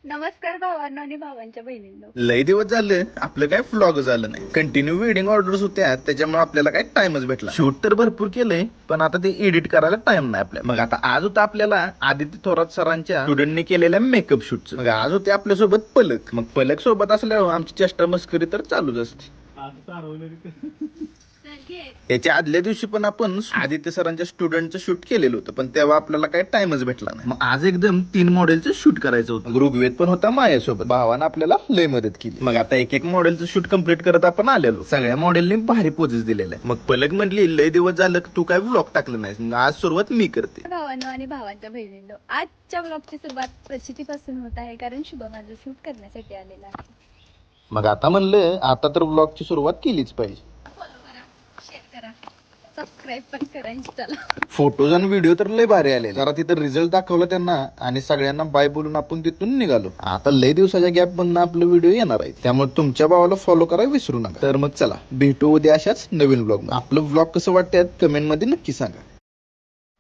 नमस्कार भावांनो आणि भावांच्या बहिणींनो. लय दिवस झालं आपलं काय फ्लॉग झालं नाही. कंटिन्यू वेडिंग ऑर्डर्स होत्या, त्याच्यामुळे आपल्याला काय टाइमच भेटला. शूट तर भरपूर केलंय, पण आता ते एडिट करायला टाइम नाही आपल्याला. मग आता आज होता आपल्याला आदित्य थोरात सरांच्या स्टुडंटनी केलेल्या मेकअप शूटचं. मग आज होते आपल्यासोबत पलक. मग पलक सोबत असल्यावर आमची चेष्टा मस्करी तर चालूच असते. याच्या आदल्या दिवशी पण आपण आदित्य सरांच्या स्टुडंटचं शूट केलेलं होतं, पण तेव्हा आपल्याला काही टाइमच भेटला नाही. मग आज एकदम 3 मॉडेलचं शूट करायचं होतं. ऋग्वेद पण होता माझ्यासोबत. भावानं आपल्याला लय मदत केली. मग आता एक एक मॉडेलचं शूट कम्प्लीट करत आपण आलेलो. सगळ्या मॉडेलनी भारी पोजेस दिलेल्या आहे. मग पलक म्हटली लय दिवस झालं तू काय व्लॉग टाकलं नाहीस. मग आज सुरुवात मी करते. भावांनो आणि भावांच्या बहिणींनो, आजच्या ब्लॉगची सुरुवात प्रचितीपासून होत आहे, कारण शुभ माझं शूट करण्यासाठी आलेला आहे. मग आता म्हणलं आता तर व्लॉगची सुरुवात केलीच पाहिजे. फॉलो करा, शेअर करा, सबस्क्राईब पण करा इंस्टाला. फोटोज आणि व्हिडिओ तर लय भारी आले. जरा तिथं रिझल्ट दाखवला त्यांना आणि सगळ्यांना बाय बोलून आपण तिथून निघालो. आता लय दिवसाच्या गॅप मधनं आपलं व्हिडिओ येणार आहे, त्यामुळे तुमच्या भावाला फॉलो करायला विसरू नका. तर मग चला भेटू उद्या अशाच नवीन ब्लॉग. आपलं ब्लॉग कसं वाटतं कमेंट मध्ये नक्की सांगा.